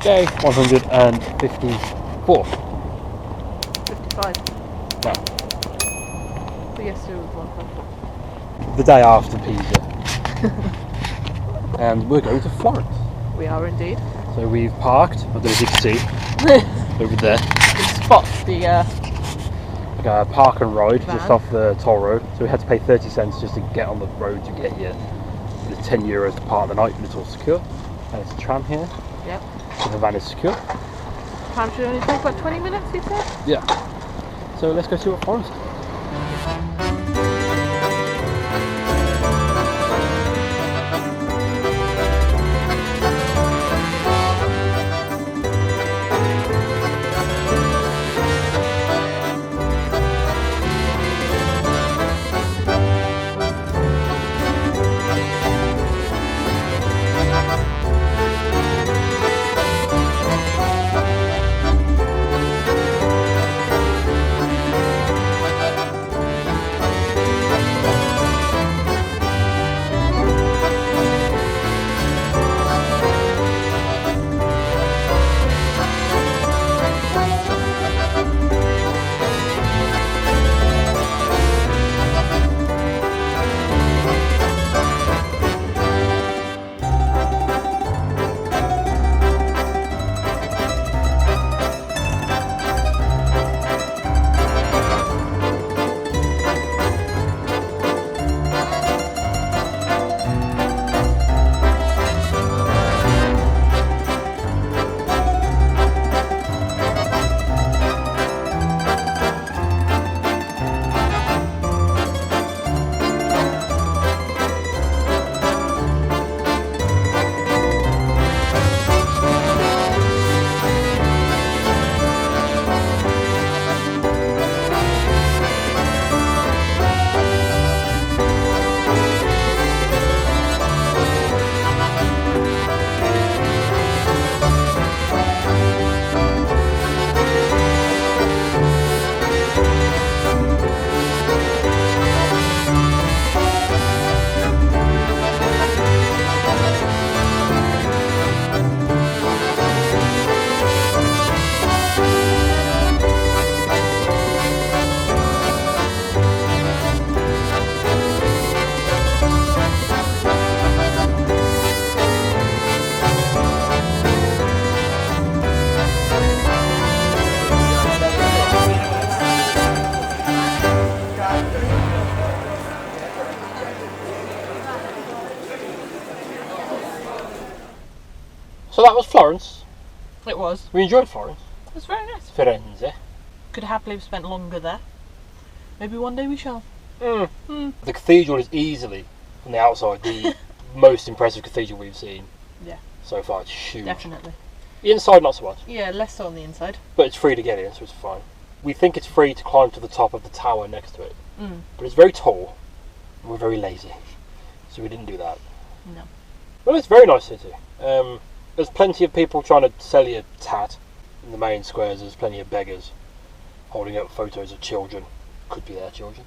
Day 154. 55. No, But yesterday was 100. the day after Pisa. And we're going to Florence. We are indeed. So we've parked, I don't know if you can see, over there. You can spot the Like a park and ride van. just off the toll road. So we had to pay 30 cents just to get on the road to get here. And it's €10 to park the night, and it's all secure. And it's a tram here. Yep. So the van is secure. Tram should only take about 20 minutes, he said? Yeah. So let's go see what Florence is. So that was Florence. It was. We enjoyed Florence. It was very nice. Firenze. Could happily have spent longer there. Maybe one day we shall. The cathedral is easily, from the outside, the most impressive cathedral we've seen. Yeah. So far. It's huge. Definitely. The inside, not so much. Yeah, less so on the inside. But it's free to get in, so it's fine. We think it's free to climb to the top of the tower next to it. But it's very tall, and we're very lazy. So we didn't do that. No. Well, it's a very nice city. There's plenty of people trying to sell you tat in the main squares. There's plenty of beggars holding up photos of children. Could be their children.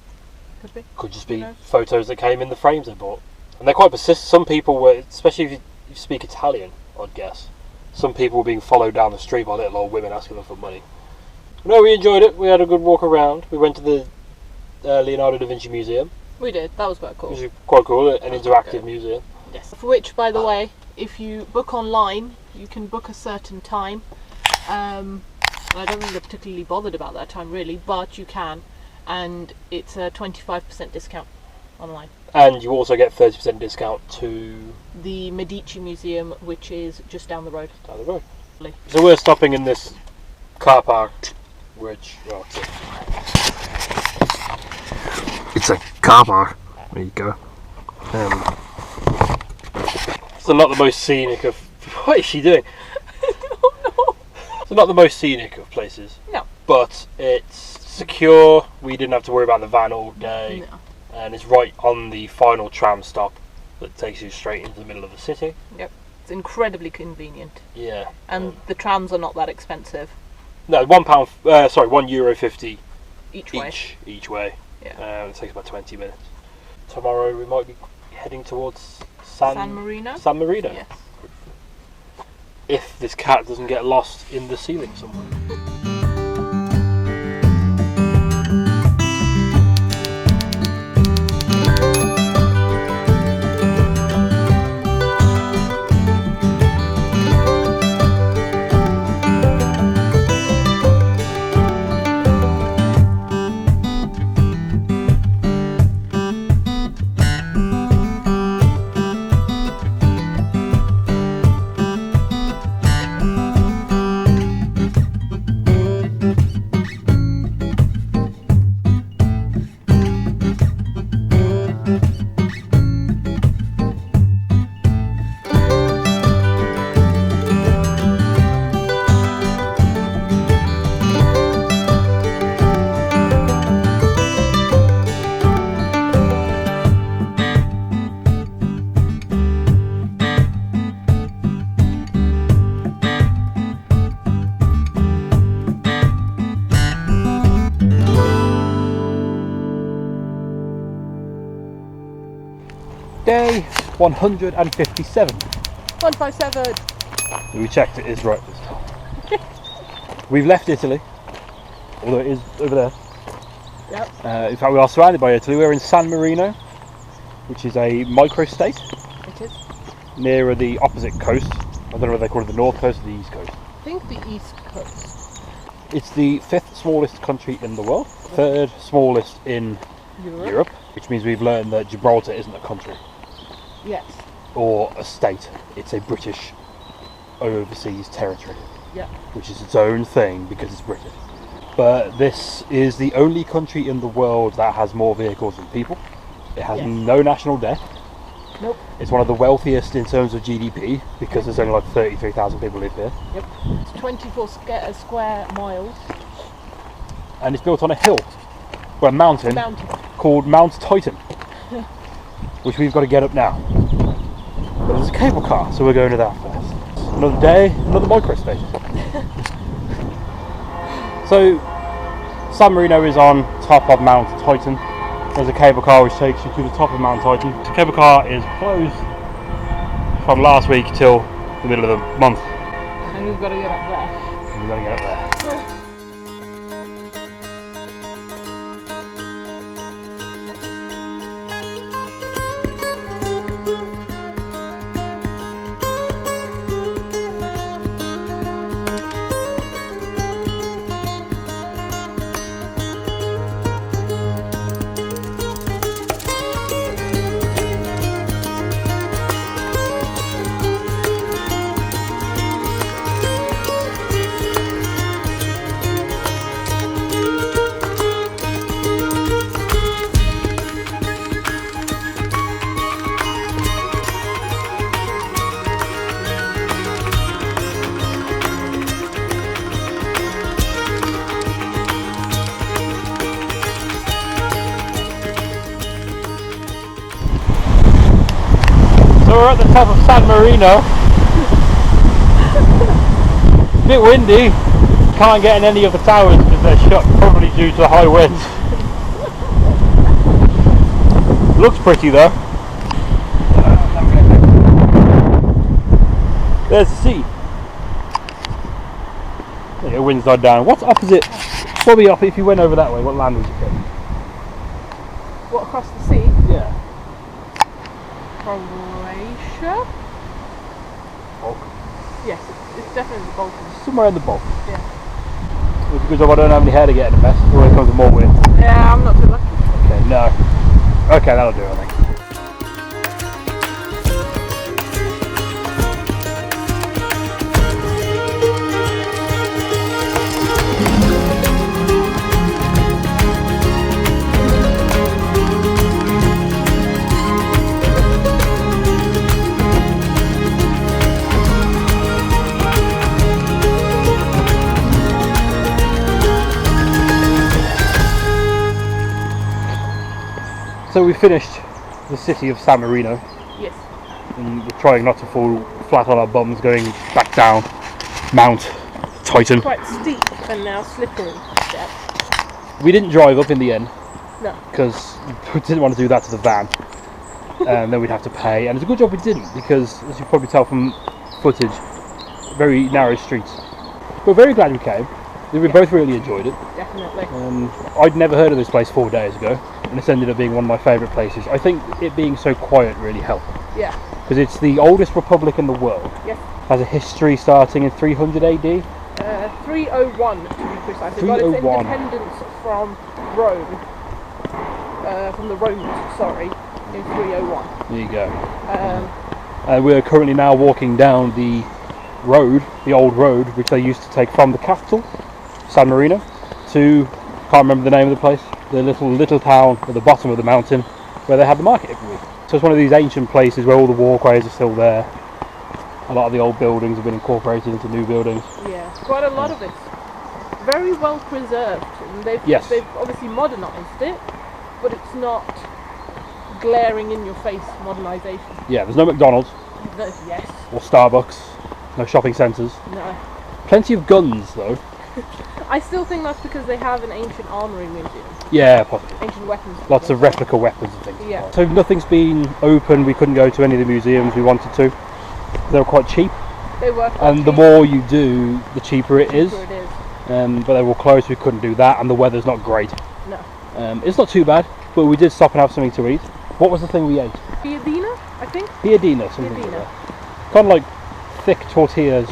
Could be. Could just be photos that came in the frames they bought. And they're quite persistent. Some people were, especially if you speak Italian, I'd guess, some people were being followed down the street by little old women asking them for money. No, we enjoyed it. We had a good walk around. We went to the Leonardo da Vinci Museum. We did. That was quite cool. Which is quite cool. An interactive museum. Yes. For which, by the way, if you book online, you can book a certain time. I don't think they're particularly bothered about that time, really, but you can. And it's a 25% discount online. And you also get 30% discount to the Medici Museum, which is just down the road. Down the road. So we're stopping in this car park, which, well, it's a car park. There you go. It's not the most scenic of. What is she doing? Oh no! It's not the most scenic of places. No. But it's secure. We didn't have to worry about the van all day. No. And it's right on the final tram stop that takes you straight into the middle of the city. Yep. It's incredibly convenient. Yeah. And the trams are not that expensive. No, €1.50 each way. Each way. Yeah. It takes about 20 minutes. Tomorrow we might be heading towards San Marino? San Marino. Yes. if this cat doesn't get lost in the ceiling somewhere. Day 157. 157. We checked, it is right this time. We've left Italy, although it is over there. Yep. In fact, we are surrounded by Italy. We're in San Marino, which is a microstate. It is. Nearer the opposite coast. I don't know whether they call it the north coast or the east coast. I think the east coast. It's the 5th smallest country in the world, 3rd smallest in Europe, which means we've learned that Gibraltar isn't a country. Yes. Or a state. It's a British overseas territory. Yeah. Which is its own thing because it's British. But this is the only country in the world that has more vehicles than people. It has no national debt. Nope. It's one of the wealthiest in terms of GDP because there's only like 33,000 people live here. Yep. It's 24 square miles. And it's built on a hill, or a mountain. Called Mount Titan, which we've got to get up now. But there's a cable car, so we're going to that first. Another day, another microstation. So, San Marino is on top of Mount Titan. There's a cable car which takes you to the top of Mount Titan. The cable car is closed from last week till the middle of the month. And we've got to get up there. We've got to get up there. So we're at the top of San Marino. A bit windy. Can't get in any of the towers because they're shut, probably due to the high winds. Looks pretty though. There's the sea. Yeah, wind's died down. What's opposite? Probably up if you went over that way. What land would you pick? What, across the sea? Yeah. Croatia? Balkan. Yes, it's definitely the Balkans. Somewhere in the Balkans. Yeah. It's a good job I don't have any hair to get in a mess. Or it comes with more wind. Yeah, I'm not too lucky. Okay, no. Okay, that'll do, I think. So we finished the city of San Marino. Yes. And we're trying not to fall flat on our bums going back down Mount Titan. Quite steep and now slippery steps. We didn't drive up in the end. No. Because we didn't want to do that to the van. And then we'd have to pay. And it's a good job we didn't because, as you probably tell from footage, very narrow streets. We're very glad we came. We both really enjoyed it. Definitely. I'd never heard of this place 4 days ago, and it's ended up being one of my favourite places. I think it being so quiet really helped. Yeah. Because it's the oldest republic in the world. Yes. Has a history starting in 300 AD. 301 to be precise. It got its 301. independence from Rome. From the Romans, sorry, in 301. There you go. We're currently now walking down the road, the old road, which they used to take from the capital, San Marino, to, can't remember the name of the place, the little town at the bottom of the mountain where they have the market every week. So it's one of these ancient places where all the walkways are still there. A lot of the old buildings have been incorporated into new buildings. Yeah, quite a lot of it's very well preserved. And they've obviously modernised it, but it's not glaring in your face modernisation. Yeah, there's no McDonald's. Yes. Or Starbucks. No shopping centres. No. Plenty of guns though. I still think that's because they have an ancient armoury museum. Yeah, possibly. Ancient weapons. Lots of replica weapons and things. Yeah. So nothing's been open. We couldn't go to any of the museums we wanted to. They were quite cheap. They were quite And cheap. the more you do, the cheaper it is. It is. But they were closed, we couldn't do that, and the weather's not great. No. It's not too bad, but we did stop and have something to eat. What was the thing we ate? Piadina, I think. Piadina, something like that. Kind of like thick tortillas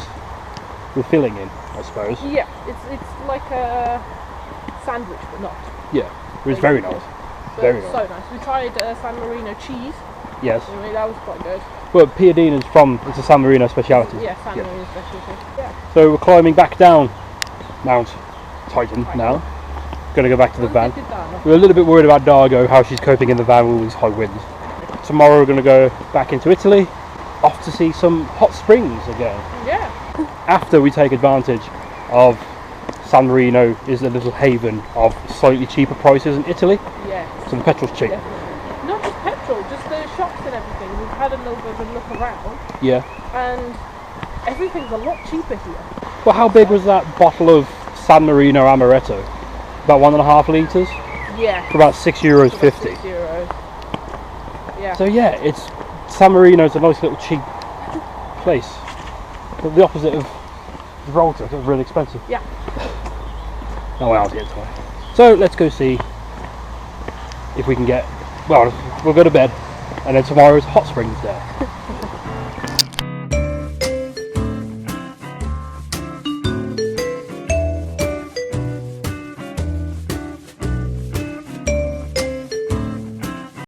with filling in, I suppose. Yeah, it's like a sandwich, but not. Yeah, it was very nice. But Very so nice. We tried San Marino cheese. Yes. Anyway, that was quite good. Well, Piadina's it's a San Marino speciality. Yeah, San Marino specialty. Yeah. So we're climbing back down Mount Titan now. Going to go back to the van. We're a little bit worried about Dargo, how she's coping in the van with all these high winds. Tomorrow we're going to go back into Italy, off to see some hot springs again. Yeah. After we take advantage of San Marino is a little haven of slightly cheaper prices in Italy. Yeah. So the petrol's cheap. Definitely. Not just petrol, just the shops and everything. We've had a little bit of a look around. Yeah. And everything's a lot cheaper here. Well, how big was that bottle of San Marino Amaretto? About 1.5 litres? Yeah. For about €6.50. €6. Yeah. So yeah, San Marino's a nice little cheap place. But the opposite of Gibraltar, it's really expensive. Yeah. Oh well, I'll get to it. So let's go see if we can get, well, we'll go to bed and then tomorrow's hot springs there.